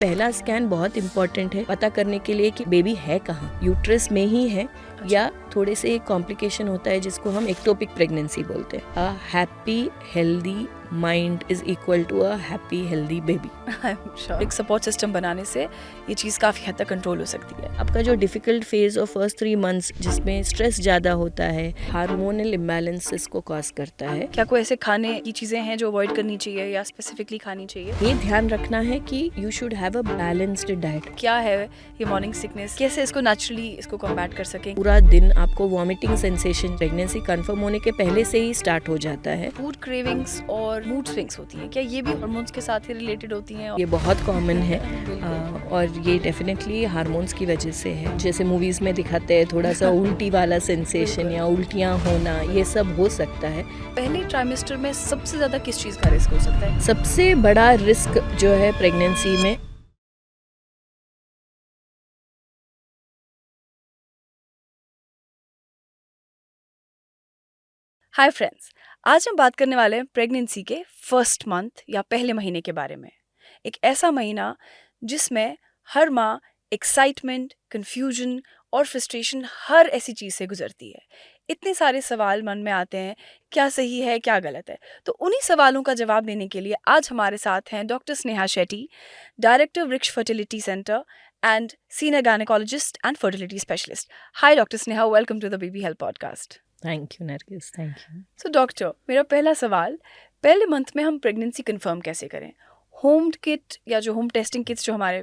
पहला स्कैन बहुत इम्पोर्टेंट है पता करने के लिए कि बेबी है कहाँ, यूट्रस में ही है या थोड़े से कॉम्प्लिकेशन होता है जिसको हम एक्टोपिक प्रेगनेंसी बोलते हैं। A happy healthy mind is equal to a happy healthy baby. एक सपोर्ट सिस्टम बनाने से ये चीज़ काफ़ी हद तक कंट्रोल हो सकती है। आपका जो difficult phase of first 3 months जिसमें स्ट्रेस ज़्यादा होता है, हार्मोनल इम्बैलेंसेस को कॉज करता है। क्या कोई ऐसे खाने की चीज़ें हैं जो अवॉइड करनी चाहिए या स्पेसिफिकली खानी चाहिए? ये ध्यान रखना है कि you should have a balanced diet. क्या है ये मॉर्निंग सिकनेस, कैसे इसको नेचुरली इसको कॉम्बैट कर सकें? पूरा दिन आपको वॉमिटिंग सेंसेशन प्रेगनेंसी कंफर्म होने के पहले से ही स्टार्ट हो जाता है। फूड क्रेविंग्स और मूड स्विंग्स होती हैं, क्या ये भी हार्मोन्स के साथ ही रिलेटेड होती हैं? ये बहुत कॉमन है और ये डेफिनेटली हार्मोन्स की वजह से है। जैसे मूवीज में दिखाते हैं थोड़ा सा उल्टी वाला सेंसेशन या उल्टियाँ होना, ये सब हो सकता है। पहले ट्राइमेस्टर में सबसे ज़्यादा किस चीज़ का रिस्क हो सकता है? सबसे बड़ा रिस्क जो है प्रेगनेंसी में हाय फ्रेंड्स, आज हम बात करने वाले हैं प्रेगनेंसी के फर्स्ट मंथ या पहले महीने के बारे में। एक ऐसा महीना जिसमें हर माँ एक्साइटमेंट, कंफ्यूजन और फ्रस्ट्रेशन हर ऐसी चीज़ से गुजरती है। इतने सारे सवाल मन में आते हैं, क्या सही है क्या गलत है। तो उन्हीं सवालों का जवाब देने के लिए आज हमारे साथ हैं doctor Sneha Shetty, director Vriksh fertility centre and senior gynaecologist and fertility specialist. Hi doctor Sneha, welcome to the baby health podcast. Thank you Nargis, thank you. So doctor, मेरा पहला सवाल, पहले मंथ में हम प्रेगनेंसी कंफर्म कैसे करें? होम किट या जो होम टेस्टिंग किट्स जो हमारे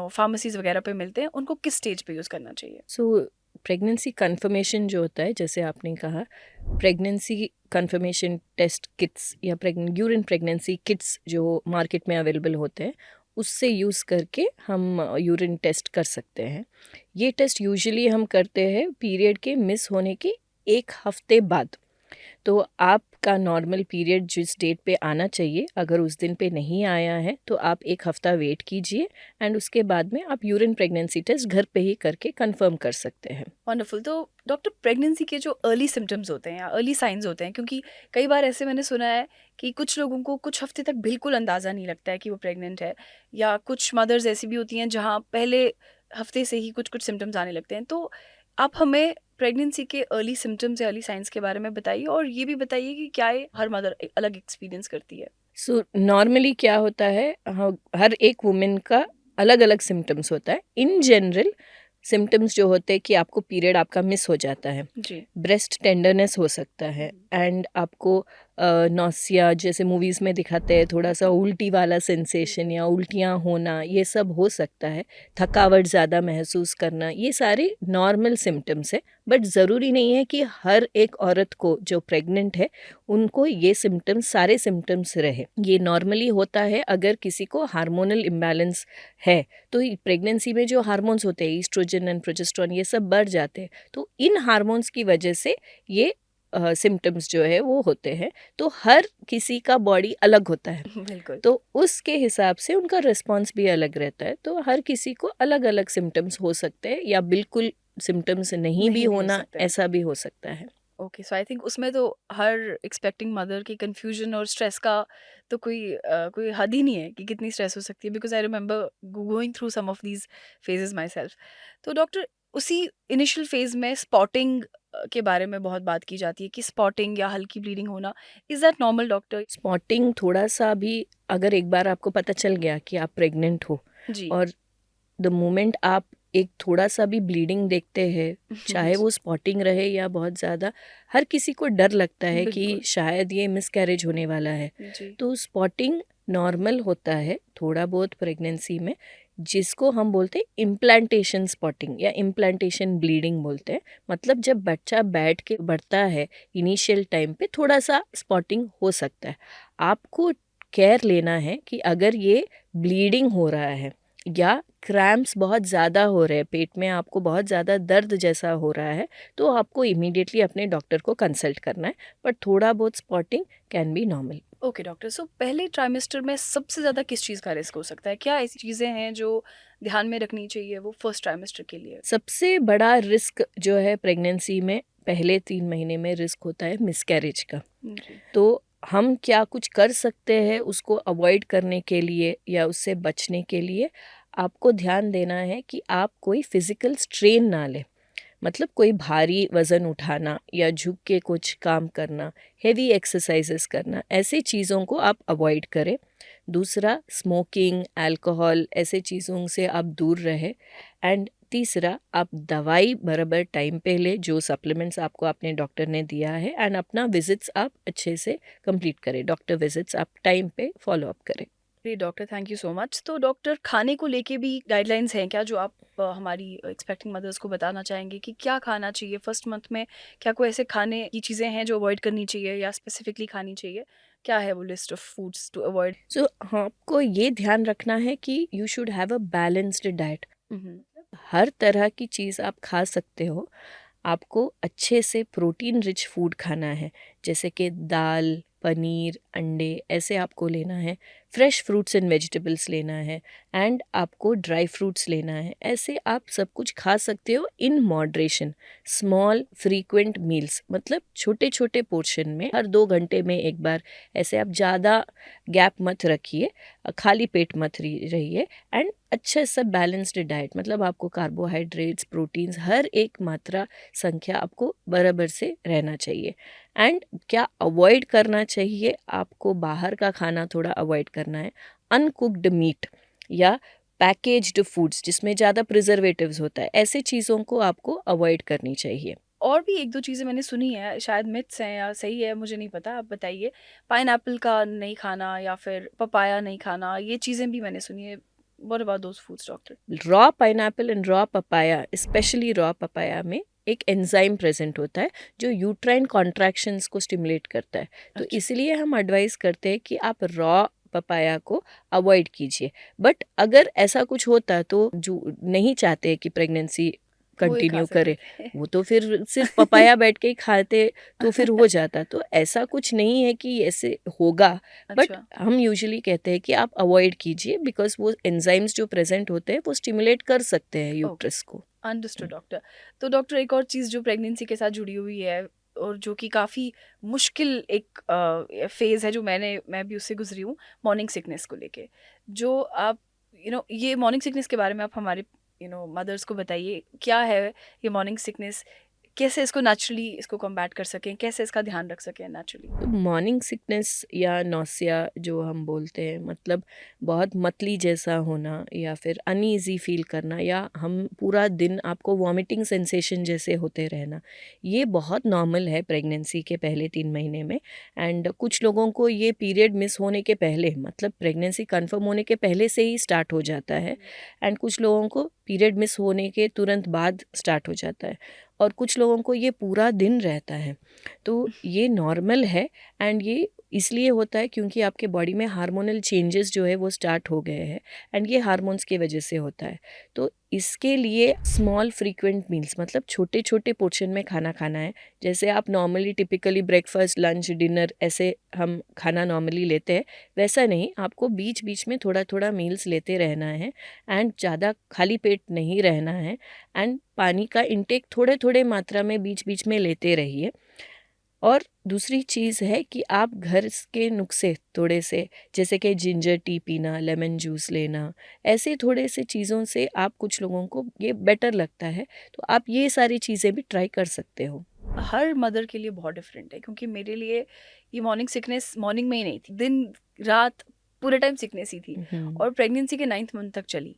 फार्मेसीज वगैरह पे मिलते हैं, उनको किस स्टेज पे यूज़ करना चाहिए? सो प्रेगनेंसी कंफर्मेशन जो होता है, जैसे आपने कहा, प्रेगनेंसी कंफर्मेशन टेस्ट किट्स या यूरिन प्रेगनेंसी किट्स जो मार्केट में अवेलेबल होते हैं, उससे यूज़ करके हम यूरिन टेस्ट कर सकते हैं। ये टेस्ट यूजुअली हम करते हैं पीरियड के मिस होने के 1 हफ्ते बाद। तो आपका नॉर्मल पीरियड जिस डेट पे आना चाहिए, अगर उस दिन पे नहीं आया है तो आप 1 हफ्ता वेट कीजिए एंड उसके बाद में आप यूरिन प्रेगनेंसी टेस्ट घर पे ही करके कंफर्म कर सकते हैं। वंडरफुल। तो डॉक्टर, प्रेगनेंसी के जो अर्ली सिम्टम्स होते हैं या अर्ली साइंस होते हैं, क्योंकि कई बार ऐसे मैंने सुना है कि कुछ लोगों को कुछ हफ्ते तक बिल्कुल अंदाज़ा नहीं लगता है कि वो प्रेग्नेंट है, या कुछ मदर्स ऐसी भी होती हैं जहाँ पहले हफ्ते से ही कुछ कुछ सिम्टम्स आने लगते हैं। तो आप हमें प्रेगनेंसी के अर्ली सिम्टम्स या अर्ली साइंस के बारे में बताइए, और ये भी बताइए कि क्या ये हर मदर अलग एक्सपीरियंस करती है? सो नॉर्मली क्या होता है, हर एक वुमेन का अलग अलग सिम्टम्स होता है। इन जनरल सिम्टम्स जो होते हैं कि आपको पीरियड आपका मिस हो जाता है, जी। ब्रेस्ट टेंडरनेस हो सकता है एंड आपको नौसिया जैसे मूवीज़ में दिखाते हैं थोड़ा सा उल्टी वाला सेंसेशन या उल्टियाँ होना, ये सब हो सकता है। थकावट ज़्यादा महसूस करना, ये सारे नॉर्मल सिम्टम्स है। बट ज़रूरी नहीं है कि हर एक औरत को जो प्रेग्नेंट है उनको ये सिम्टम्स, सारे सिम्टम्स रहे। ये नॉर्मली होता है अगर किसी को हार्मोनल इम्बैलेंस है। तो प्रेगनेंसी में जो हार्मोन्स होते हैं, ईस्ट्रोजन एंड प्रोजेस्टेरोन, ये सब बढ़ जाते हैं। तो इन हार्मोन्स की वजह से ये सिम्टम्स जो है वो होते हैं। तो हर किसी का बॉडी अलग होता है, बिल्कुल। तो उसके हिसाब से उनका रिस्पॉन्स भी अलग रहता है। तो हर किसी को अलग अलग सिम्टम्स हो सकते हैं या बिल्कुल सिम्टम्स नहीं भी हो होना, सकते हैं। ऐसा भी हो सकता है। ओके, सो आई थिंक उसमें तो हर एक्सपेक्टिंग मदर की कंफ्यूजन और स्ट्रेस का तो कोई हद ही नहीं है कि कितनी स्ट्रेस हो सकती है, because I remember going through some of these phases myself. तो डॉक्टर, उसी इनिशियल फेज में स्पॉटिंग के बारे में बहुत बात की जाती है कि स्पॉटिंग या हल्की ब्लीडिंग होना, is that normal doctor? Spotting थोड़ा सा भी, अगर एक बार आपको पता चल गया कि आप प्रेग्नेंट हो जी। और द मोमेंट आप एक थोड़ा सा भी ब्लीडिंग देखते हैं, चाहे वो स्पॉटिंग रहे या बहुत ज़्यादा, हर किसी को डर लगता है कि बिल्कुल। शायद ये मिसकैरेज होने वाला है। जी। तो स्पॉटिंग नॉर्मल होता है थोड़ा बहुत प्रेगनेंसी में, जिसको हम बोलते हैं इम्प्लांटेशन स्पॉटिंग या इम्प्लांटेशन ब्लीडिंग बोलते हैं। मतलब जब बच्चा बैठ के बढ़ता है इनिशियल टाइम पे थोड़ा सा स्पॉटिंग हो सकता है। आपको केयर लेना है कि अगर ये ब्लीडिंग हो रहा है या क्रैम्प्स बहुत ज़्यादा हो रहे हैं, पेट में आपको बहुत ज़्यादा दर्द जैसा हो रहा है, तो आपको इमीडिएटली अपने डॉक्टर को कंसल्ट करना है। बट थोड़ा बहुत spotting can be normal. Okay doctor, so पहले ट्राइमेस्टर में सबसे ज़्यादा किस चीज़ का रिस्क हो सकता है? क्या ऐसी चीज़ें हैं जो ध्यान में रखनी चाहिए वो फर्स्ट ट्राइमेस्टर के लिए? सबसे बड़ा रिस्क जो है प्रेगनेंसी में पहले 3 महीने में रिस्क होता है मिसकैरेज का। जी। तो हम क्या कुछ कर सकते हैं उसको अवॉइड करने के लिए या उससे बचने के लिए आपको ध्यान देना है कि आप कोई फिज़िकल स्ट्रेन ना लें। मतलब कोई भारी वज़न उठाना या झुक के कुछ काम करना, हेवी एक्सरसाइजेस करना, ऐसी चीज़ों को आप अवॉइड करें। दूसरा, स्मोकिंग, अल्कोहल ऐसे चीज़ों से आप दूर रहें। एंड तीसरा, आप दवाई बराबर टाइम पे लें, जो सप्लीमेंट्स आपको अपने डॉक्टर ने दिया है, एंड अपना विजिट्स आप अच्छे से कंप्लीट करें। डॉक्टर विजिट्स आप टाइम पे फॉलो अप करें। जी doctor, thank you so much. तो डॉक्टर, खाने को लेके भी गाइडलाइंस हैं क्या जो आप हमारी एक्सपेक्टिंग मदर्स को बताना चाहेंगे कि क्या खाना चाहिए फर्स्ट मंथ में? क्या कोई ऐसे खाने की चीज़ें हैं जो अवॉइड करनी चाहिए या स्पेसिफिकली खानी चाहिए? क्या है वो list of foods to avoid? So आपको ये ध्यान रखना है कि you should have a balanced diet. हर तरह की चीज़ आप खा सकते हो। आपको अच्छे से प्रोटीन रिच फूड खाना है, जैसे कि दाल, पनीर, अंडे ऐसे आपको लेना है। फ्रेश फ्रूट्स एंड वेजिटेबल्स लेना है, एंड आपको ड्राई फ्रूट्स लेना है। ऐसे आप सब कुछ खा सकते हो in moderation. Small frequent meals, मतलब छोटे छोटे पोर्शन में, हर 2 घंटे में एक बार। ऐसे आप ज़्यादा गैप मत रखिए, खाली पेट मत रहिए। एंड अच्छा सा बैलेंस्ड डाइट, मतलब आपको कार्बोहाइड्रेट्स, प्रोटीन्स, हर एक मात्रा संख्या आपको बराबर से रहना चाहिए। एंड क्या अवॉइड करना चाहिए, आपको बाहर का खाना थोड़ा अवॉइड करना है। अनकुक्ड मीट या पैकेज्ड फूड्स जिसमें ज़्यादा प्रिजर्वेटिव्स होता है, ऐसे चीज़ों को आपको अवॉइड करनी चाहिए। और भी 1-2 चीज़ें मैंने सुनी है, शायद मिथ्स हैं या सही है, मुझे नहीं पता, आप बताइए। पाइनएप्पल का नहीं खाना या फिर पपाया नहीं खाना, ये चीज़ें भी मैंने सुनी है। What about those foods doctor? Raw pineapple and raw papaya, specially raw papaya में एक एंजाइम प्रेजेंट होता है जो यूट्राइन कॉन्ट्रैक्शंस को स्टिमुलेट करता है। तो अच्छा, इसलिए हम एडवाइस करते हैं कि आप रॉ पपाया को अवॉइड कीजिए। बट अगर ऐसा कुछ होता है तो जो नहीं चाहते कि प्रेगनेंसी वो ही खा कंटिन्यू सकते करे, थे। वो तो फिर सिर्फ पपाया बैठ के ही खाते तो फिर हो जाता। तो ऐसा कुछ नहीं है कि ऐसे होगा। बट अच्छा, हम यूजुअली कहते हैं कि आप अवॉइड कीजिए, बिकॉज वो एंजाइम्स जो प्रेजेंट होते हैं वो स्टिमुलेट कर सकते हैं ओके, यूट्रस को। Understood doctor. तो डॉक्टर, एक और चीज़ जो प्रेगनेंसी के साथ जुड़ी हुई है और जो कि काफ़ी मुश्किल एक फ़ेज़ है, जो मैं भी उससे गुज़री हूँ, मॉर्निंग सिकनेस को लेके। जो आप ये मॉर्निंग सिकनेस के बारे में आप हमारे मदर्स को बताइए, क्या है ये मॉर्निंग सिकनेस? कैसे इसको नेचुरली इसको कॉम्बैट कर सकें? कैसे इसका ध्यान रख सकें नेचुरली? तो मॉर्निंग सिकनेस या नौसिया जो हम बोलते हैं, मतलब बहुत मतली जैसा होना या फिर अनईजी फील करना, या हम पूरा दिन आपको वॉमिटिंग सेंसेशन जैसे होते रहना, ये बहुत नॉर्मल है प्रेगनेंसी के पहले 3 महीने में। एंड कुछ लोगों को ये पीरियड मिस होने के पहले, मतलब प्रेगनेंसी कंफर्म होने के पहले से ही स्टार्ट हो जाता है। एंड कुछ लोगों को पीरियड मिस होने के तुरंत बाद स्टार्ट हो जाता है, और कुछ लोगों को ये पूरा दिन रहता है। तो ये नॉर्मल है। एंड ये इसलिए होता है क्योंकि आपके बॉडी में हार्मोनल चेंजेस जो है वो स्टार्ट हो गए हैं, एंड ये हार्मोन्स की वजह से होता है। तो इसके लिए स्मॉल फ्रीक्वेंट मील्स, मतलब छोटे छोटे पोर्शन में खाना खाना है। जैसे आप normally typically breakfast, lunch, dinner ऐसे हम खाना नॉर्मली लेते हैं, वैसा नहीं, आपको बीच बीच में थोड़ा थोड़ा मील्स लेते रहना है। एंड ज़्यादा खाली पेट नहीं रहना है। एंड पानी का इंटेक थोड़े थोड़े मात्रा में बीच बीच में लेते रहिए। और दूसरी चीज़ है कि आप घर के नुस्खे थोड़े से, जैसे कि जिंजर टी पीना, लेमन जूस लेना, ऐसे थोड़े से चीज़ों से आप, कुछ लोगों को ये बेटर लगता है, तो आप ये सारी चीज़ें भी ट्राई कर सकते हो। हर मदर के लिए बहुत डिफरेंट है, क्योंकि मेरे लिए ये मॉर्निंग सिकनेस मॉर्निंग में ही नहीं थी, दिन रात पूरे टाइम सिकनेस ही थी। हम्म। और प्रेगनेंसी के 9th मंथ तक चली।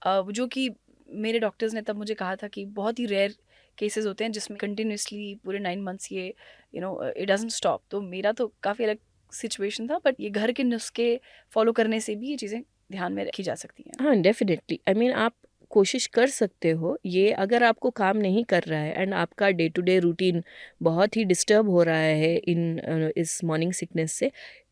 जो कि मेरे डॉक्टर्स ने तब मुझे कहा था कि बहुत ही रेयर केसेस होते हैं जिसमें कंटिन्यूसली पूरे 9 मंथ्स ये इट डजंट स्टॉप। तो मेरा तो काफ़ी अलग सिचुएशन था, बट ये घर के नुस्खे फॉलो करने से भी ये चीज़ें ध्यान में रखी जा सकती हैं। हाँ, डेफिनेटली, आई मीन आप कोशिश कर सकते हो ये, अगर आपको काम नहीं कर रहा है एंड आपका डे टू डे रूटीन बहुत ही डिस्टर्ब हो रहा है इस मॉर्निंग सिकनेस से,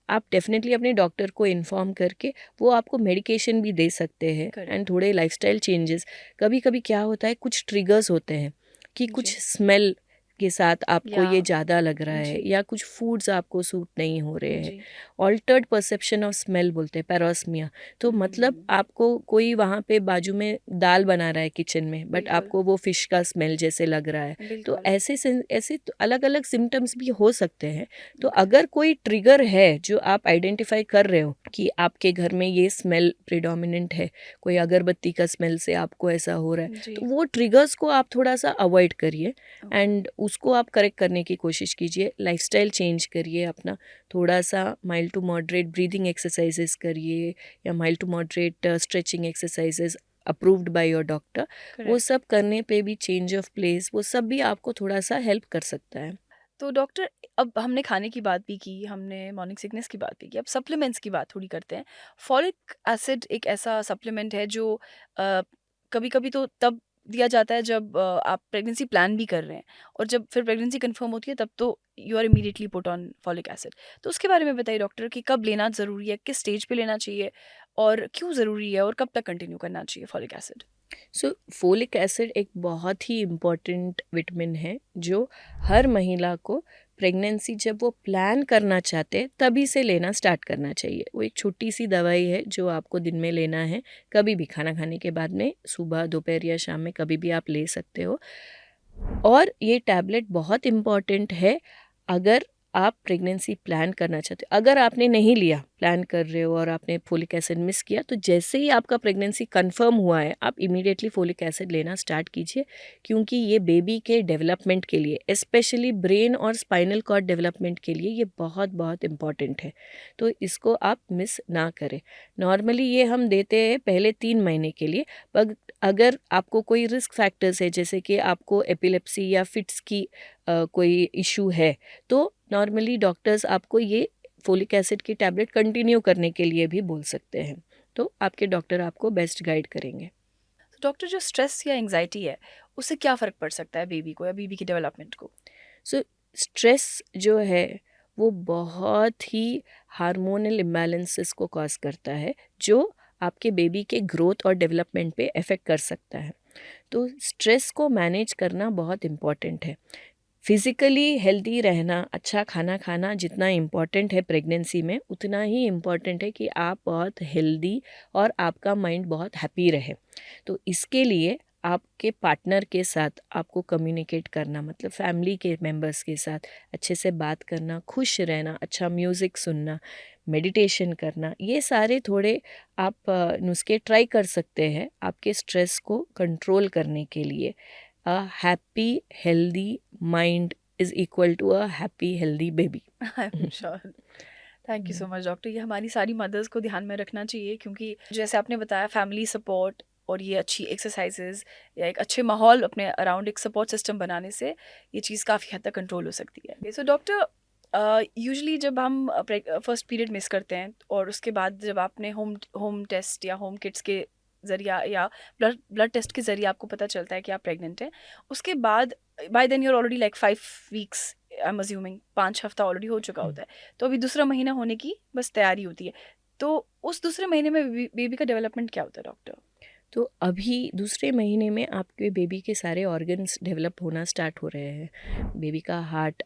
आप डेफिनेटली अपने डॉक्टर को इन्फॉर्म करके वो आपको मेडिकेशन भी दे सकते हैं। करेक्ट। एंड थोड़े लाइफस्टाइल चेंजेस, कभी कभी क्या होता है, कुछ ट्रिगर्स होते हैं कि जी। कुछ स्मेल के साथ आपको या ये ज़्यादा लग रहा है, जी या कुछ फूड्स आपको सूट नहीं हो रहे हैं। जी ऑल्टर्ड परसेप्शन ऑफ स्मेल बोलते हैं, पैरोस्मिया। तो मतलब आपको कोई वहाँ पे बाजू में दाल बना रहा है किचन में, बट बिल्कुल आपको वो फिश का स्मेल जैसे लग रहा है। तो बिल्कुल ऐसे तो अलग अलग सिम्टम्स भी हो सकते हैं। तो ओके अगर कोई ट्रिगर है जो आप आइडेंटिफाई कर रहे हो कि आपके घर में ये स्मेल प्रिडोमिनेंट है, कोई अगरबत्ती का स्मेल से आपको ऐसा हो रहा है, जी तो वो ट्रिगर्स को आप थोड़ा सा अवॉइड करिए ओके एंड उसको आप करेक्ट करने की कोशिश कीजिए। लाइफस्टाइल चेंज करिए अपना, थोड़ा सा mild to moderate breathing exercises करिए, या mild to moderate stretching exercises approved by your doctor. वो करेक्ट सब करने पे भी, चेंज ऑफ प्लेस, वो सब भी आपको थोड़ा सा हेल्प कर सकता है। तो डॉक्टर अब हमने खाने की बात भी की, हमने मॉर्निंग सिकनेस की बात भी की, अब सप्लीमेंट्स की बात थोड़ी करते हैं। फॉलिक एसिड एक ऐसा सप्लीमेंट है जो कभी कभी तो तब दिया जाता है जब आप प्रेगनेंसी प्लान भी कर रहे हैं, और जब फिर प्रेगनेंसी कंफर्म होती है तब तो you are immediately put on folic acid. तो उसके बारे में बताइए डॉक्टर कि कब लेना ज़रूरी है, किस स्टेज पे लेना चाहिए, और क्यों ज़रूरी है, और कब तक कंटिन्यू करना चाहिए फॉलिक एसिड। सो फोलिक एसिड एक बहुत ही इम्पॉर्टेंट विटामिन है जो हर महिला को प्रेगनेंसी जब वो प्लान करना चाहते हैं तभी से लेना स्टार्ट करना चाहिए। वो एक छोटी सी दवाई है जो आपको दिन में लेना है, कभी भी खाना खाने के बाद में, सुबह दोपहर या शाम में कभी भी आप ले सकते हो। और ये टैबलेट बहुत इम्पॉर्टेंट है अगर आप प्रेगनेंसी प्लान करना चाहते हो। अगर आपने नहीं लिया, प्लान कर रहे हो और आपने फोलिक एसिड मिस किया, तो जैसे ही आपका प्रेगनेंसी कंफर्म हुआ है आप इमीडिएटली फोलिक एसिड लेना स्टार्ट कीजिए, क्योंकि ये बेबी के डेवलपमेंट के लिए, स्पेशली ब्रेन और स्पाइनल कॉर्ड डेवलपमेंट के लिए ये बहुत बहुत इम्पॉर्टेंट है। तो इसको आप मिस ना करें। नॉर्मली ये हम देते हैं पहले 3 महीने के लिए, पर अगर आपको कोई रिस्क फैक्टर्स है, जैसे कि आपको एपिलेप्सी या फिट्स की कोई इशू है, तो नॉर्मली डॉक्टर्स आपको ये फोलिक एसिड की टैबलेट कंटिन्यू करने के लिए भी बोल सकते हैं। तो आपके डॉक्टर आपको बेस्ट गाइड करेंगे। तो डॉक्टर जो स्ट्रेस या एंग्जाइटी है, उससे क्या फ़र्क पड़ सकता है बेबी को या बेबी की डेवलपमेंट को। सो स्ट्रेस जो है वो बहुत ही हार्मोनल इम्बैलेंसेस को कॉज करता है, जो आपके बेबी के ग्रोथ और डेवलपमेंट पे इफ़ेक्ट कर सकता है। तो स्ट्रेस को मैनेज करना बहुत इम्पॉर्टेंट है। फिज़िकली हेल्दी रहना, अच्छा खाना खाना जितना इम्पॉर्टेंट है प्रेगनेंसी में, उतना ही इम्पॉर्टेंट है कि आप बहुत हेल्दी और आपका माइंड बहुत हैप्पी रहे। तो इसके लिए आपके पार्टनर के साथ आपको कम्युनिकेट करना, मतलब फैमिली के मेंबर्स के साथ अच्छे से बात करना, खुश रहना, अच्छा म्यूज़िक सुनना, मेडिटेशन करना, ये सारे थोड़े आप नुस्खे ट्राई कर सकते हैं आपके स्ट्रेस को कंट्रोल करने के लिए। A happy healthy mind is equal to a happy healthy baby. I am sure. Thank you so much doctor, ये हमारी सारी मदर्स को ध्यान में रखना चाहिए, क्योंकि जैसे आपने बताया फैमिली सपोर्ट और ये अच्छी एक्सरसाइजेज या एक अच्छे माहौल अपने अराउंड एक सपोर्ट सिस्टम बनाने से ये चीज़ काफ़ी हद तक कंट्रोल हो सकती है। सो डॉक्टर, यूजुअली जब हम फर्स्ट पीरियड मिस करते हैं और उसके बाद जब आपने होम होम टेस्ट या होम किट्स के ज़रिया या ब्लड ब्लड टेस्ट के ज़रिए आपको पता चलता है कि आप प्रेग्नेंट हैं, उसके बाद by then you're already like 5 weeks, I am assuming 5 हफ्ता ऑलरेडी हो चुका होता है, तो अभी दूसरा महीना होने की बस तैयारी होती है। तो उस दूसरे महीने में बेबी का डेवलपमेंट क्या होता है डॉक्टर। तो अभी दूसरे महीने में आपके बेबी के सारे ऑर्गन्स डेवलप होना स्टार्ट हो रहे हैं। बेबी का हार्ट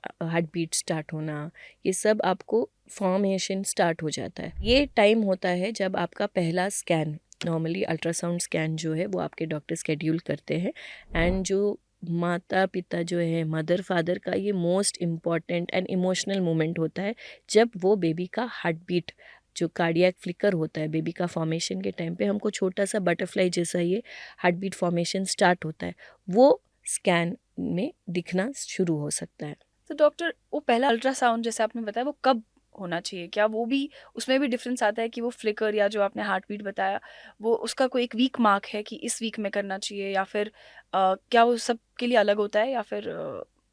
बीट स्टार्ट होना, ये सब आपको फॉर्मेशन स्टार्ट हो जाता है। ये टाइम होता है जब आपका पहला स्कैन, नॉर्मली अल्ट्रासाउंड स्कैन जो है वो आपके डॉक्टर स्केड्यूल करते हैं। एंड जो माता पिता जो है, मदर फादर का ये most important and emotional moment होता है, जब वो बेबी का हार्ट बीट, जो कार्डियक फ्लिकर होता है बेबी का फॉर्मेशन के टाइम पे, हमको छोटा सा बटरफ्लाई जैसा ये हार्ट बीट फॉर्मेशन स्टार्ट होता है, वो स्कैन में दिखना शुरू हो सकता है। तो डॉक्टर, वो पहला अल्ट्रासाउंड जैसे आपने बताया वो कब होना चाहिए, क्या वो भी उसमें भी डिफरेंस आता है कि वो फ्लिकर या जो आपने हार्ट बीट बताया वो उसका कोई एक वीक मार्क है कि इस वीक में करना चाहिए, या फिर क्या वो सब के लिए अलग होता है या फिर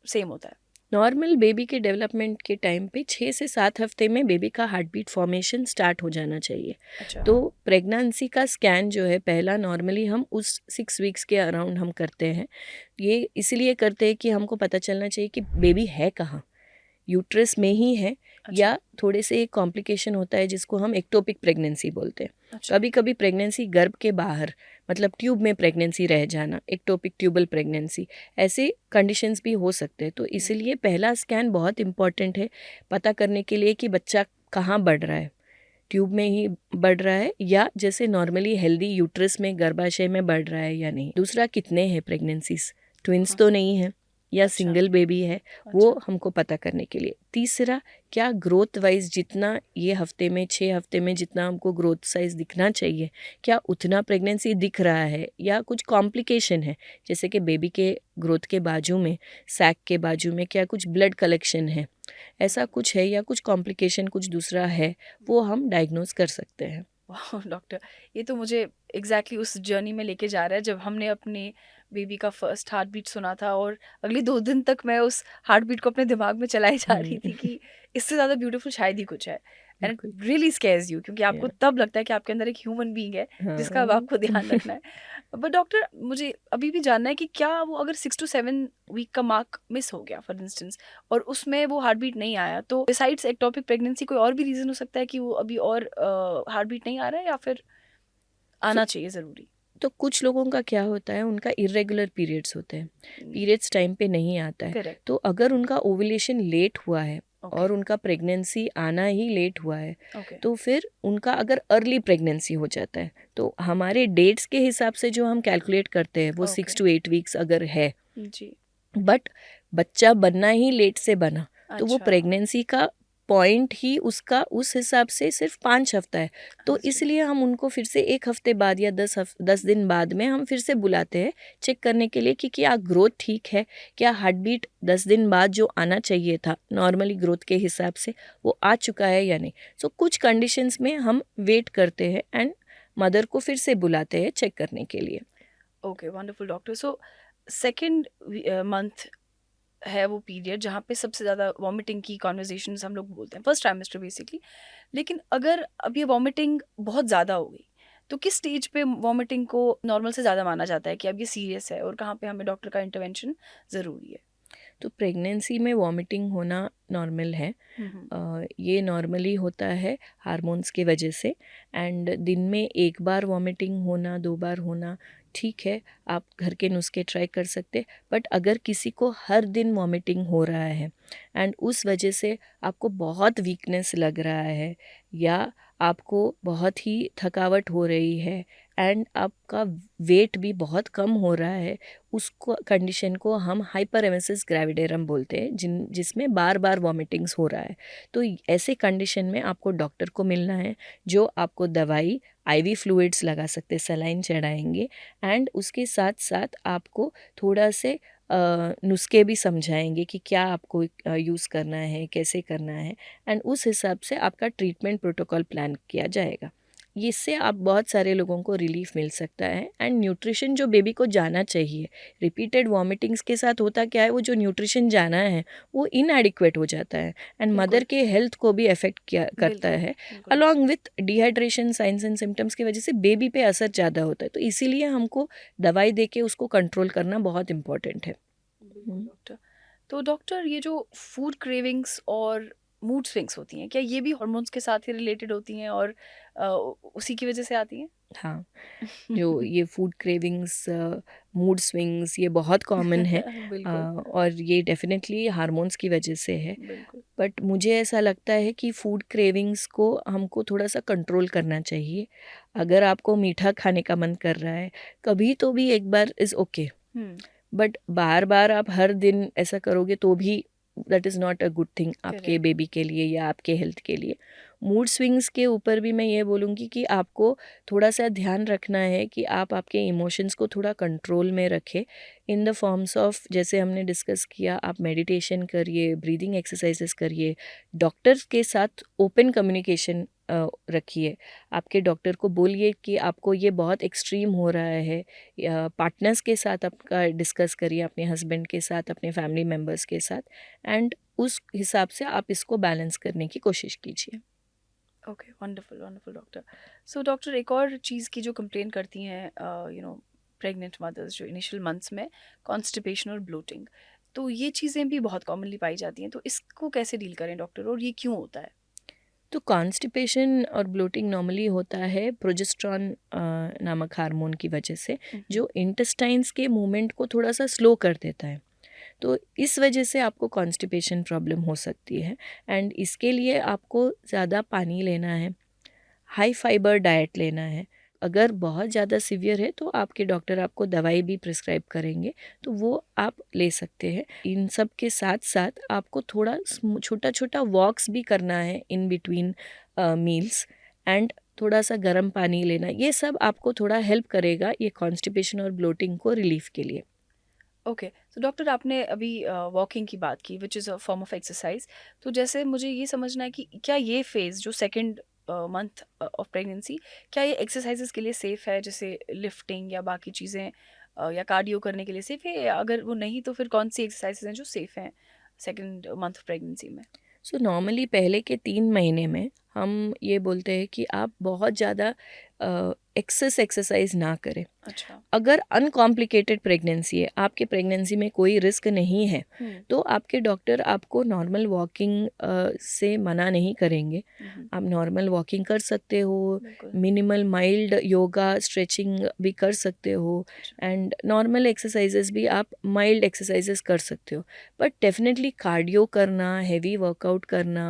सेम होता है। नॉर्मल बेबी के डेवलपमेंट के टाइम पे 6 से 7 हफ्ते में बेबी का हार्ट बीट फॉर्मेशन स्टार्ट हो जाना चाहिए। अच्छा। तो प्रेगनेंसी का स्कैन जो है पहला, नॉर्मली हम उस 6 वीक्स के अराउंड हम करते हैं। ये इसलिए करते हैं कि हमको पता चलना चाहिए कि बेबी है कहाँ, यूट्रस में ही है अच्छा। या थोड़े से एक कॉम्प्लिकेशन होता है जिसको हम एक्टोपिक प्रेगनेंसी बोलते हैं। अच्छा। कभी कभी प्रेगनेंसी गर्भ के बाहर मतलब ट्यूब में प्रेगनेंसी रह जाना, एक्टोपिक ट्यूबल प्रेगनेंसी, ऐसे कंडीशंस भी हो सकते हैं। तो इसलिए पहला स्कैन बहुत इम्पॉर्टेंट है पता करने के लिए कि बच्चा कहाँ बढ़ रहा है, ट्यूब में ही बढ़ रहा है या जैसे नॉर्मली हेल्दी यूट्रस में गर्भाशय में बढ़ रहा है या नहीं। दूसरा, कितने हैं प्रेगनेंसीज, ट्विंस हाँ। तो नहीं है या अच्छा। सिंगल बेबी है, वो अच्छा। हमको पता करने के लिए। तीसरा, क्या ग्रोथ वाइज जितना ये हफ्ते में 6 हफ्ते में जितना हमको ग्रोथ साइज दिखना चाहिए, क्या उतना प्रेगनेंसी दिख रहा है या कुछ कॉम्प्लिकेशन है, जैसे कि बेबी के ग्रोथ के बाजू में, सैक के बाजू में क्या कुछ ब्लड कलेक्शन है, ऐसा कुछ है या कुछ कॉम्प्लिकेशन कुछ दूसरा है, वो हम डायग्नोज कर सकते हैं। वाह डॉक्टर, ये तो मुझे एग्जैक्टली उस जर्नी में लेके जा रहा है जब हमने अपने बेबी का फर्स्ट हार्ट बीट सुना था, और अगले 2 दिन तक मैं उस हार्ट बीट को अपने दिमाग में चलाई जा रही थी कि इससे ज़्यादा ब्यूटीफुल शायद ही कुछ है। एंड बिल्कुल। इट रियली स्केयर्स यू, क्योंकि आपको या तब लगता है कि आपके अंदर एक ह्यूमन बीइंग है जिसका अब हाँ। आपको ध्यान रखना है। बट डॉक्टर, मुझे अभी भी जानना है कि क्या वो अगर 6 to 7 वीक का मार्क मिस हो गया फॉर इंस्टेंस, और उसमें वो हार्ट बीट नहीं आया, तो बिसाइड्स एक्टोपिक प्रेगनेंसी कोई और भी रीज़न हो सकता है कि वो अभी और हार्ट बीट नहीं आ रहा है, या फिर सो आना चाहिए ज़रूरी? तो कुछ लोगों का क्या होता है, उनका इरेगुलर पीरियड्स होते हैं, पीरियड्स टाइम पे नहीं आता है। करेक्ट। तो अगर उनका ओवुलेशन लेट हुआ है ओके। और उनका प्रेगनेंसी आना ही लेट हुआ है, ओके। तो फिर उनका अगर अर्ली प्रेगनेंसी हो जाता है, तो हमारे डेट्स के हिसाब से जो हम कैलकुलेट करते हैं वो ओके। 6 to 8 वीक्स अगर है, जी। बट बच्चा बनना ही लेट से बना, तो वो अच्छा। प्रेगनेंसी का पॉइंट ही उसका उस हिसाब से सिर्फ 5 हफ्ता है। तो अंडरस्टूड। इसलिए हम उनको फिर से 1 हफ्ते बाद या 10 दिन बाद में हम फिर से बुलाते हैं चेक करने के लिए कि क्या ग्रोथ ठीक है, क्या हार्ट बीट 10 दिन बाद जो आना चाहिए था नॉर्मली ग्रोथ के हिसाब से वो आ चुका है या नहीं। सो कुछ कंडीशंस में हम वेट करते हैं एंड मदर को फिर से बुलाते हैं चेक करने के लिए। Okay, wonderful doctor. So second month है वो पीरियड जहाँ पे सबसे ज़्यादा वॉमिटिंग की कॉन्वर्जेशंस हम लोग बोलते हैं, फर्स्ट ट्राइमेस्टर बेसिकली। लेकिन अगर अब ये वॉमिटिंग बहुत ज़्यादा हो गई, तो किस स्टेज पे वॉमिटिंग को नॉर्मल से ज़्यादा माना जाता है कि अब ये सीरियस है, और कहाँ पे हमें डॉक्टर का इंटरवेंशन ज़रूरी है? तो प्रेगनेंसी में वॉमिटिंग होना नॉर्मल है। हम्म। ये नॉर्मली होता है हार्मोन्स की वजह से। एंड दिन में एक बार वॉमिटिंग होना, 2 बार होना ठीक है, आप घर के नुस्खे ट्राई कर सकते। बट अगर किसी को हर दिन वॉमिटिंग हो रहा है एंड उस वजह से आपको बहुत वीकनेस लग रहा है या आपको बहुत ही थकावट हो रही है एंड आपका वेट भी बहुत कम हो रहा है, उसको कंडीशन को हम हाइपरेमेसिस ग्रेविडेरम बोलते हैं, जिसमें बार बार वॉमिटिंग्स हो रहा है। तो ऐसे कंडीशन में आपको डॉक्टर को मिलना है जो आपको दवाई, आईवी फ्लूइड्स लगा सकते, सलाइन चढ़ाएंगे एंड उसके साथ साथ आपको थोड़ा से नुस्खे भी समझाएंगे कि क्या आपको यूज़ करना है, कैसे करना है एंड उस हिसाब से आपका ट्रीटमेंट प्रोटोकॉल प्लान किया जाएगा। इससे आप बहुत सारे लोगों को रिलीफ मिल सकता है। एंड न्यूट्रिशन जो बेबी को जाना चाहिए, रिपीटेड वॉमिटिंग्स के साथ होता क्या है, वो जो न्यूट्रिशन जाना है वो इनएडिक्वेट हो जाता है एंड मदर बिल्कुल। के हेल्थ को भी अफेक्ट किया करता बिल्कुल। है। बिल्कुल। Along with dehydration science and symptoms की वजह से बेबी पे असर ज़्यादा होता है, तो इसीलिए हमको दवाई दे के उसको कंट्रोल करना बहुत इम्पोर्टेंट है। बिल्कुल डॉक्टर। तो डॉक्टर, ये जो फूड क्रेविंग्स और मूड स्विंग्स होती हैं, क्या ये भी हार्मोन्स के साथ ही रिलेटेड होती हैं और उसी की वजह से आती हैं? हाँ, जो ये फूड क्रेविंग्स, मूड स्विंग्स, ये बहुत कॉमन है। बिल्कुल। और ये डेफिनेटली हार्मोन्स की वजह से है। बिल्कुल। बट मुझे ऐसा लगता है कि फूड क्रेविंग्स को हमको थोड़ा सा कंट्रोल करना चाहिए। अगर आपको मीठा खाने का मन कर रहा है, कभी तो भी एक बार इज़ ओके, हम्म। बट बार बार आप हर दिन ऐसा करोगे तो भी that is not a good thing आपके करेक्ट। बेबी के लिए या आपके हेल्थ के लिए। मूड स्विंग्स के ऊपर भी मैं ये बोलूँगी कि आपको थोड़ा सा ध्यान रखना है कि आप आपके इमोशंस को थोड़ा कंट्रोल में रखें इन द फॉर्म्स ऑफ, जैसे हमने डिस्कस किया, आप मेडिटेशन करिए, ब्रीदिंग एक्सरसाइजेस करिए, डॉक्टर्स के साथ ओपन कम्युनिकेशन रखिए। आपके डॉक्टर को बोलिए कि आपको ये बहुत एक्सट्रीम हो रहा है, या पार्टनर्स के साथ आपका डिस्कस करिए, अपने हस्बैंड के साथ, अपने फैमिली मेम्बर्स के साथ एंड उस हिसाब से आप इसको बैलेंस करने की कोशिश कीजिए। Okay, wonderful wonderful doctor. So doctor, एक और चीज़ की जो कंप्लेन करती हैं प्रेग्नेंट मदर्स, जो इनिशियल मंथ्स में कॉन्स्टिपेशन और ब्लोटिंग, तो ये चीज़ें भी बहुत कॉमनली पाई जाती हैं, तो इसको कैसे डील करें डॉक्टर, और ये क्यों होता है? तो कॉन्स्टिपेशन और ब्लोटिंग नॉर्मली होता है प्रोजेस्टेरॉन नामक हार्मोन की वजह से, हम्म। जो इंटेस्टाइन्स के मूवमेंट को थोड़ा सा स्लो कर देता है। तो इस वजह से आपको कॉन्स्टिपेशन प्रॉब्लम हो सकती है। एंड इसके लिए आपको ज़्यादा पानी लेना है, हाई फाइबर डाइट लेना है। अगर बहुत ज़्यादा सीवियर है तो आपके डॉक्टर आपको दवाई भी प्रिस्क्राइब करेंगे, तो वो आप ले सकते हैं। इन सब के साथ साथ आपको थोड़ा छोटा छोटा वॉक्स भी करना है इन बिटवीन मील्स, एंड थोड़ा सा गर्म पानी लेना। ये सब आपको थोड़ा हेल्प करेगा ये कॉन्स्टिपेशन और ब्लोटिंग को रिलीफ के लिए। ओके, तो डॉक्टर आपने अभी वॉकिंग की बात की, which is a form of exercise. तो जैसे मुझे ये समझना है कि क्या ये फेज़ जो सेकंड मंथ ऑफ प्रेगनेंसी, क्या ये एक्सरसाइजेस के लिए सेफ़ है, जैसे लिफ्टिंग या बाकी चीज़ें, या कार्डियो करने के लिए सेफ़ है, या अगर वो नहीं तो फिर कौन सी एक्सरसाइजेज हैं जो सेफ़ हैं सेकंड मंथ प्रेगनेंसी में? सो नॉर्मली पहले के 3 महीने में हम ये बोलते हैं कि आप बहुत ज़्यादा एक्सरसाइज ना करें। अच्छा। अगर अनकॉम्प्लिकेटेड प्रेगनेंसी है, आपके प्रेगनेंसी में कोई रिस्क नहीं है, तो आपके डॉक्टर आपको नॉर्मल वॉकिंग से मना नहीं करेंगे। आप नॉर्मल वॉकिंग कर सकते हो, बिल्कुल। मिनिमल माइल्ड योगा स्ट्रेचिंग भी कर सकते हो, अच्छा। एंड नॉर्मल एक्सरसाइजेस भी आप माइल्ड एक्सरसाइजेस कर सकते हो। बट डेफिनेटली कार्डियो करना, हैवी वर्कआउट करना,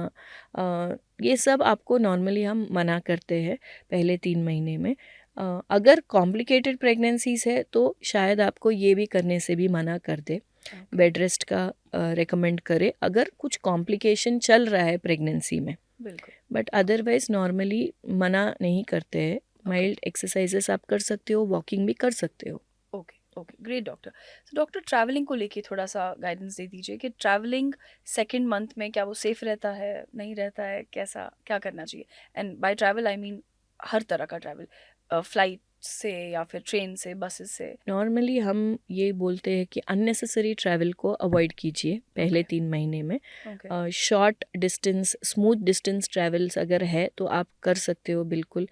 ये सब आपको नॉर्मली हम मना करते हैं पहले 3 महीने में। अगर कॉम्प्लिकेटेड प्रेगनेंसीज है तो शायद आपको ये भी करने से भी मना कर दे, ओके। बेड रेस्ट का रेकमेंड करे अगर कुछ कॉम्प्लिकेशन चल रहा है प्रेगनेंसी में। बिल्कुल। बट अदरवाइज नॉर्मली मना नहीं करते हैं। ओके। माइल्ड एक्सरसाइजेस आप कर सकते हो, वॉकिंग भी कर सकते हो। Okay, okay, great doctor. तो डॉक्टर ट्रैवलिंग को लेके थोड़ा-सा गाइडेंस दे दीजिए कि ट्रैवलिंग सेकंड मंथ में क्या वो सेफ रहता है, नहीं रहता है, कैसा क्या करना चाहिए? And by travel I mean हर तरह का ट्रैवल, फ्लाइट से या फिर ट्रेन से, बसेस से? नॉर्मली हम ये बोलते हैं कि अननेसेसरी ट्रैवल को अवॉइड कीजिए पहले ओके। 3 महीने में। Okay. Short distance, smooth distance travels अगर है तो आप कर सकते हो बिल्कुल।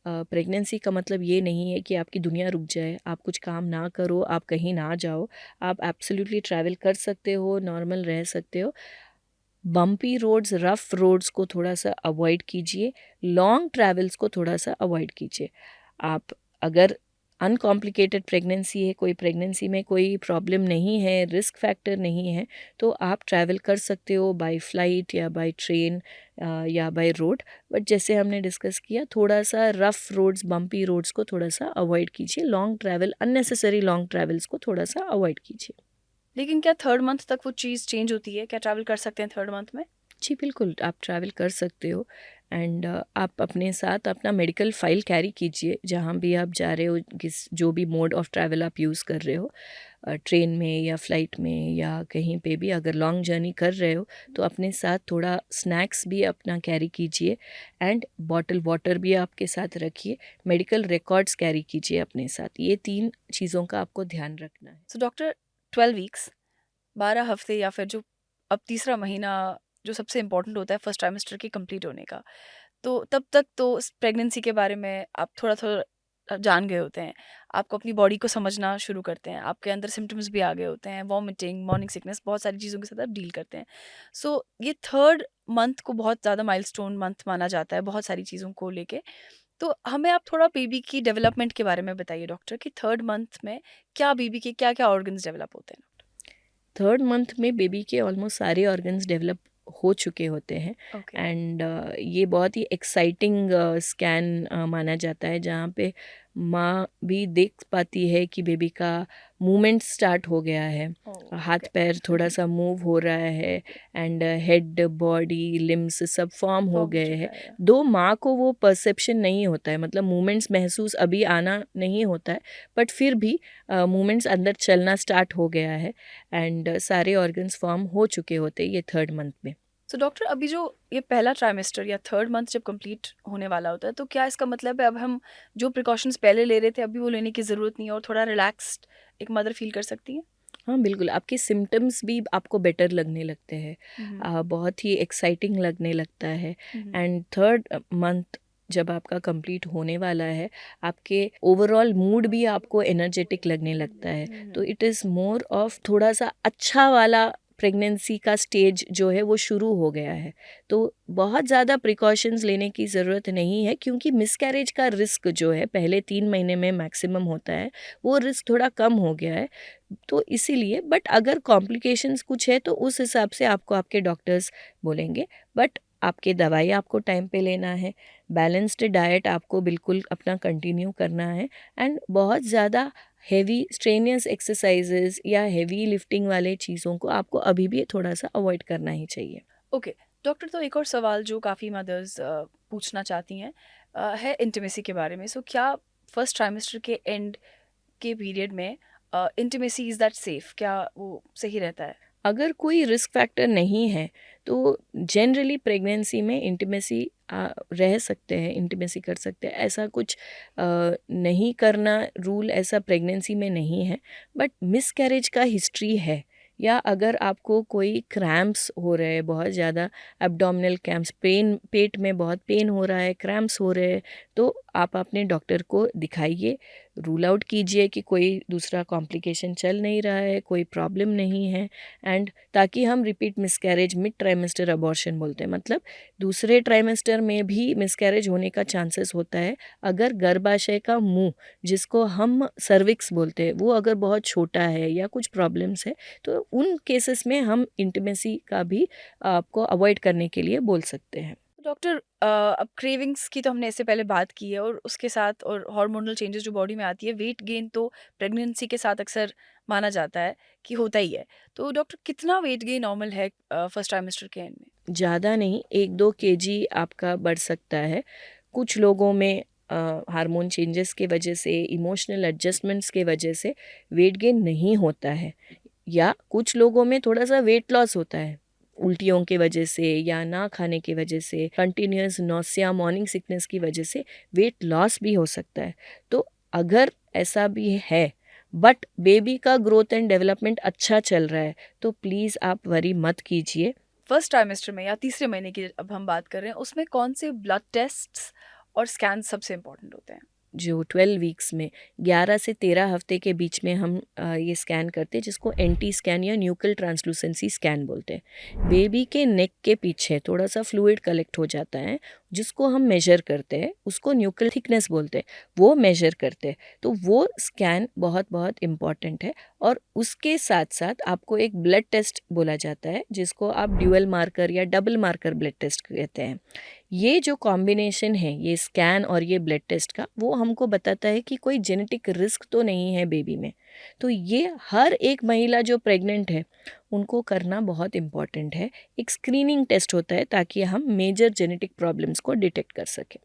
प्रेगनेंसी का मतलब ये नहीं है कि आपकी दुनिया रुक जाए, आप कुछ काम ना करो, आप कहीं ना जाओ। आप एब्सोल्युटली ट्रैवल कर सकते हो, नॉर्मल रह सकते हो। बम्पी रोड्स, रफ रोड्स को थोड़ा सा अवॉइड कीजिए, लॉन्ग ट्रैवल्स को थोड़ा सा अवॉइड कीजिए। आप अगर अनकॉम्प्लिकेटेड प्रेगनेंसी है, कोई प्रेगनेंसी में कोई प्रॉब्लम नहीं है, रिस्क फैक्टर नहीं है, तो आप ट्रैवल कर सकते हो बाय फ्लाइट या बाय ट्रेन या बाय रोड। बट जैसे हमने डिस्कस किया, थोड़ा सा रफ रोड्स, बम्पी रोड्स को थोड़ा सा अवॉइड कीजिए। Long travel, unnecessary long travels को थोड़ा सा अवॉइड कीजिए। लेकिन क्या थर्ड मंथ तक वो चीज़ चेंज होती है? क्या ट्रैवल कर सकते हैं थर्ड मंथ में? जी बिल्कुल, आप ट्रैवल कर सकते हो। एंड आप अपने साथ अपना मेडिकल फ़ाइल कैरी कीजिए जहाँ भी आप जा रहे हो, किस जो भी मोड ऑफ़ ट्रैवल आप यूज़ कर रहे हो, ट्रेन में या फ्लाइट में या कहीं पे भी अगर लॉन्ग जर्नी कर रहे हो, तो अपने साथ थोड़ा स्नैक्स भी अपना कैरी कीजिए, एंड बॉटल वाटर भी आपके साथ रखिए। मेडिकल रिकॉर्ड्स कैरी कीजिए अपने साथ। ये 3 चीज़ों का आपको ध्यान रखना है। सो डॉक्टर, 12 वीक्स, 12 हफ्ते, या फिर जो अब तीसरा महीना जो सबसे इम्पोर्टेंट होता है फर्स्ट ट्राइमेस्टर के कंप्लीट होने का, तो तब तक तो इस प्रेगनेंसी के बारे में आप थोड़ा-थोड़ा जान गए होते हैं। आपको अपनी बॉडी को समझना शुरू करते हैं। आपके अंदर सिम्पटम्स भी आ गए होते हैं, वॉमिटिंग, मॉर्निंग सिकनेस, बहुत सारी चीज़ों के साथ आप डील करते हैं। सो ये थर्ड मंथ को बहुत ज़्यादा माइलस्टोन मंथ माना जाता है बहुत सारी चीज़ों को लेके। तो हमें आप थोड़ा बेबी की डेवलपमेंट के बारे में बताइए डॉक्टर, कि थर्ड मंथ में क्या बेबी के क्या-क्या ऑर्गन्स डेवलप होते हैं? थर्ड मंथ में बेबी के ऑलमोस्ट सारे ऑर्गन्स डेवलप हो चुके होते हैं। ओके। एंड ये बहुत ही एक्साइटिंग स्कैन माना जाता है जहाँ पे माँ भी देख पाती है कि बेबी का मूवमेंट स्टार्ट हो गया है, ओह! हाथ ओके। पैर थोड़ा सा मूव हो रहा है, एंड हेड, बॉडी, लिम्स सब फॉर्म हो फॉर्म हो गए हैं। चुका है। दो माँ को वो परसेप्शन नहीं होता है, मतलब मूवमेंट्स महसूस अभी आना नहीं होता है, बट फिर भी मूवमेंट्स अंदर चलना स्टार्ट हो गया है, एंड सारे ऑर्गन्स फॉर्म हो चुके होते हैं ये थर्ड मंथ में। सो डॉक्टर, अभी जो ये पहला ट्राइमेस्टर या थर्ड मंथ जब कंप्लीट होने वाला होता है, तो क्या इसका मतलब है अब हम जो प्रिकॉशंस पहले ले रहे थे अभी वो लेने की ज़रूरत नहीं है, और थोड़ा रिलैक्स्ड एक मदर फील कर सकती है? हाँ बिल्कुल, आपके सिम्टम्स भी आपको बेटर लगने लगते हैं, हुँ, बहुत ही एक्साइटिंग लगने लगता है। हुँ, एंड थर्ड मंथ जब आपका कंप्लीट होने वाला है, आपके ओवरऑल मूड भी आपको एनर्जेटिक लगने लगता है। तो इट इज़ मोर ऑफ थोड़ा-सा अच्छा वाला प्रेगनेंसी का स्टेज जो है वो शुरू हो गया है। तो बहुत ज़्यादा प्रिकॉशंस लेने की ज़रूरत नहीं है, क्योंकि मिसकैरेज का रिस्क जो है पहले 3 महीने में मैक्सिमम होता है, वो रिस्क थोड़ा कम हो गया है। तो इसीलिए बट अगर कॉम्प्लिकेशंस कुछ है तो उस हिसाब से आपको आपके डॉक्टर्स बोलेंगे। बट आपके दवाई आपको टाइम पे लेना है, बैलेंस्ड डाइट आपको बिल्कुल अपना कंटिन्यू करना है, एंड बहुत ज़्यादा हेवी स्ट्रेनियस एक्सरसाइजेज या हेवी लिफ्टिंग वाले चीज़ों को आपको अभी भी थोड़ा सा अवॉइड करना ही चाहिए। ओके डॉक्टर, तो एक और सवाल जो काफ़ी मदर्स पूछना चाहती हैं है इंटीमेसी के बारे में। सो क्या फर्स्ट ट्राइमेस्टर के एंड के पीरियड में इंटीमेसी इज़ दैट सेफ, क्या वो सही रहता है? अगर कोई रिस्क फैक्टर नहीं है तो जनरली प्रेगनेंसी में इंटीमेसी रह सकते हैं, इंटीमेसी कर सकते हैं, ऐसा कुछ नहीं करना रूल ऐसा प्रेगनेंसी में नहीं है। बट मिसकैरेज का हिस्ट्री है, या अगर आपको कोई क्रैम्प्स हो रहे हैं बहुत ज़्यादा, एब्डोमिनल क्रैम्प्स, पेन, पेट में बहुत पेन हो रहा है, क्रैम्प्स हो रहे हैं, तो आप अपने डॉक्टर को दिखाइए, रूल आउट कीजिए कि कोई दूसरा कॉम्प्लिकेशन चल नहीं रहा है, कोई प्रॉब्लम नहीं है, एंड ताकि हम repeat miscarriage, mid trimester abortion बोलते हैं, मतलब दूसरे ट्राइमेस्टर में भी मिसकैरेज होने का चांसेस होता है अगर गर्भाशय का मुंह, जिसको हम सर्विक्स बोलते हैं, वो अगर बहुत छोटा है या कुछ प्रॉब्लम्स है, तो उन केसेस में हम इंटीमेसी का भी आपको अवॉइड करने के लिए बोल सकते हैं। डॉक्टर, अब क्रेविंग्स की तो हमने इससे पहले बात की है, और उसके साथ और हार्मोनल चेंजेस जो बॉडी में आती है, वेट गेन तो प्रेगनेंसी के साथ अक्सर माना जाता है कि होता ही है। तो डॉक्टर, कितना वेट गेन नॉर्मल है फर्स्ट ट्राइमेस्टर के एंड में? ज़्यादा नहीं, 1-2 kg आपका बढ़ सकता है। कुछ लोगों में हार्मोन चेंजेस के वजह से, इमोशनल एडजस्टमेंट्स के वजह से वेट गेन नहीं होता है, या कुछ लोगों में थोड़ा सा वेट लॉस होता है उल्टियों के वजह से या ना खाने की वजह से, कंटिन्यूस नौसिया, मॉर्निंग सिकनेस की वजह से वेट लॉस भी हो सकता है। तो अगर ऐसा भी है बट बेबी का ग्रोथ एंड डेवलपमेंट अच्छा चल रहा है, तो प्लीज़ आप वरी मत कीजिए। फर्स्ट ट्राइमेस्टर में या तीसरे महीने की अब हम बात कर रहे हैं, उसमें कौन से ब्लड टेस्ट्स और स्कैन सबसे इम्पोर्टेंट होते हैं? जो 12 वीक्स में 11 से 13 हफ्ते के बीच में हम ये स्कैन करते हैं, जिसको एनटी स्कैन या न्यूकल ट्रांसलूसेंसी स्कैन बोलते हैं। बेबी के नेक के पीछे थोड़ा सा फ्लूइड कलेक्ट हो जाता है, जिसको हम मेजर करते हैं, उसको न्यूकल थिकनेस बोलते हैं, वो मेजर करते हैं। तो वो स्कैन बहुत बहुत इम्पॉर्टेंट है। और उसके साथ साथ आपको एक ब्लड टेस्ट बोला जाता है, जिसको आप ड्यूअल मार्कर या डबल मार्कर ब्लड टेस्ट कहते हैं। ये जो कॉम्बिनेशन है, ये स्कैन और ये ब्लड टेस्ट का, वो हमको बताता है कि कोई जेनेटिक रिस्क तो नहीं है बेबी में। तो ये हर एक महिला जो प्रेग्नेंट है उनको करना बहुत इम्पॉर्टेंट है। एक स्क्रीनिंग टेस्ट होता है ताकि हम मेजर जेनेटिक प्रॉब्लम्स को डिटेक्ट कर सकें।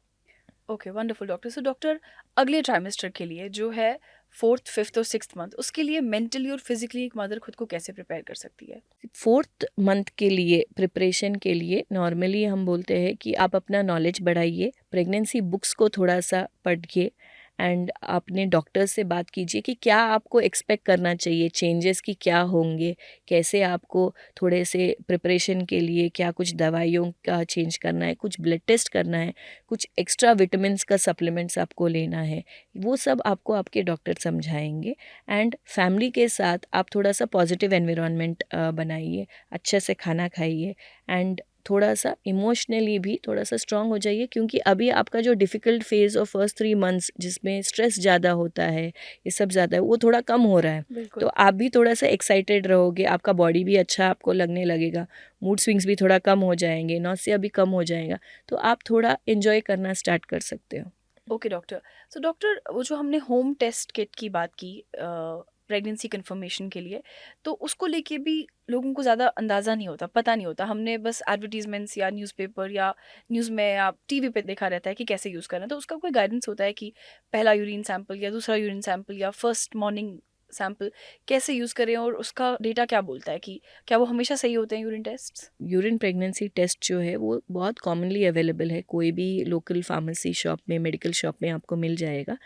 Okay, wonderful doctor. So doctor, अगले ट्राइमेस्टर के लिए जो है फोर्थ, फिफ्थ और सिक्स्थ मंथ, उसके लिए मेंटली और फिजिकली एक मदर खुद को कैसे प्रिपेयर कर सकती है? 4th मंथ के लिए प्रिपरेशन के लिए नॉर्मली हम बोलते हैं कि आप अपना नॉलेज बढ़ाइए, प्रेगनेंसी बुक्स को थोड़ा सा पढ़िए, एंड अपने डॉक्टर से बात कीजिए कि क्या आपको एक्सपेक्ट करना चाहिए, चेंजेस की क्या होंगे, कैसे आपको थोड़े से प्रिपरेशन के लिए क्या कुछ दवाइयों का चेंज करना है, कुछ ब्लड टेस्ट करना है, कुछ एक्स्ट्रा विटामिन्स का सप्लीमेंट्स आपको लेना है, वो सब आपको आपके डॉक्टर समझाएंगे। एंड फैमिली के साथ आप थोड़ा सा पॉजिटिव एनवायरनमेंट बनाइए, अच्छे से खाना खाइए, एंड थोड़ा सा इमोशनली भी थोड़ा सा स्ट्रांग हो जाइए, क्योंकि अभी आपका जो difficult phase of first 3 months जिसमें स्ट्रेस ज़्यादा होता है, ये सब ज़्यादा है, वो थोड़ा कम हो रहा है। बिल्कुल। तो आप भी थोड़ा सा एक्साइटेड रहोगे, आपका बॉडी भी अच्छा आपको लगने लगेगा, मूड स्विंग्स भी थोड़ा कम हो जाएंगे, नौसिया भी कम हो जाएगा, तो आप थोड़ा इन्जॉय करना स्टार्ट कर सकते हो। Okay doctor. सो डॉक्टर, वो जो हमने होम टेस्ट किट की बात की प्रेगनेंसी कंफर्मेशन के लिए, तो उसको लेके भी लोगों को ज़्यादा अंदाज़ा नहीं होता, पता नहीं होता। हमने बस एडवर्टीजमेंट्स या न्यूज़पेपर या न्यूज़ में या टीवी पे देखा रहता है कि कैसे यूज़ करना है। तो उसका कोई गाइडेंस होता है कि पहला यूरिन सैंपल या दूसरा यूरिन सैंपल या फर्स्ट मॉर्निंग सैंपल कैसे यूज़ करें, और उसका डेटा क्या बोलता है कि क्या वो हमेशा सही होते हैं urine tests? Urine pregnancy test जो है वो बहुत कॉमनली अवेलेबल है, कोई भी लोकल फार्मेसी शॉप में, मेडिकल शॉप में आपको मिल जाएगा।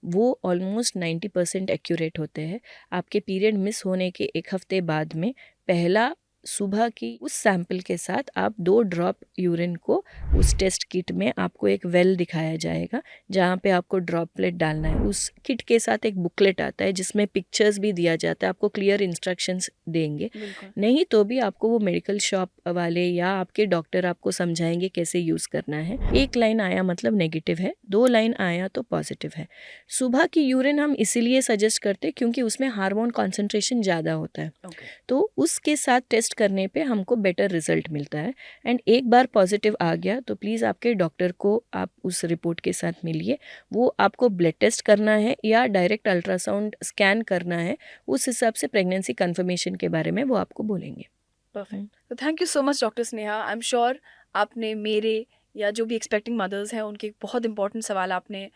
वो ऑलमोस्ट 90% एक्यूरेट होते हैं। आपके पीरियड मिस होने के 1 हफ्ते बाद में पहला सुबह की उस सैंपल के साथ आप 2 ड्रॉप यूरिन को उस टेस्ट किट में आपको एक वेल दिखाया जाएगा जहाँ पे आपको ड्रॉपलेट डालना है। उस किट के साथ एक बुकलेट आता है जिसमें पिक्चर्स भी दिया जाता है, आपको क्लियर इंस्ट्रक्शंस देंगे। बिल्कुल। नहीं तो भी आपको वो मेडिकल शॉप वाले या आपके डॉक्टर आपको समझाएंगे कैसे यूज़ करना है। 1 लाइन आया मतलब नेगेटिव है, 2 लाइन आया तो पॉजिटिव है। सुबह की यूरिन हम इसीलिए सजेस्ट करते हैं क्योंकि उसमें हार्मोन कॉन्सेंट्रेशन ज़्यादा होता है, ओके। तो उसके साथ टेस्ट करने पे हमको बेटर रिजल्ट मिलता है। एंड एक बार पॉजिटिव आ गया तो प्लीज़ आपके डॉक्टर को आप उस रिपोर्ट के साथ मिलिए। वो आपको ब्लड टेस्ट करना है या डायरेक्ट अल्ट्रासाउंड स्कैन करना है, उस हिसाब से प्रेगनेंसी कंफर्मेशन के बारे में वो आपको बोलेंगे। परफेक्ट। तो thank you so much doctor Sneha. I am sure आपने मेरे या जो भी एक्सपेक्टिंग मदर्स हैं उनके बहुत इंपॉर्टेंट सवाल आपने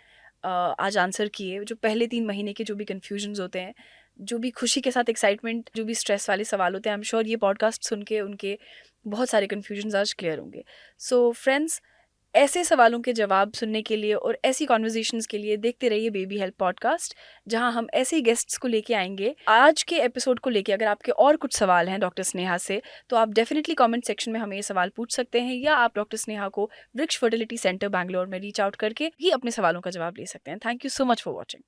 आज आंसर किए। जो पहले 3 महीने के जो भी कन्फ्यूजन्स होते हैं, जो भी खुशी के साथ एक्साइटमेंट, जो भी स्ट्रेस वाले सवाल होते हैं, आई एम श्योर ये पॉडकास्ट सुन के उनके बहुत सारे कन्फ्यूजन्स आज क्लियर होंगे। सो फ्रेंड्स, ऐसे सवालों के जवाब सुनने के लिए और ऐसी कॉन्वर्जेशंस के लिए देखते रहिए बेबी हेल्प पॉडकास्ट, जहां हम ऐसे ही गेस्ट्स को लेके आएंगे। आज के एपिसोड को लेके अगर आपके और कुछ सवाल हैं डॉक्टर स्नेहा से, तो आप डेफिनेटली कमेंट सेक्शन में हमें ये सवाल पूछ सकते हैं, या आप डॉक्टर स्नेहा को वृक्ष फर्टिलिटी सेंटर बैंगलोर में रीच आउट करके भी अपने सवालों का जवाब ले सकते हैं। Thank you so much for watching.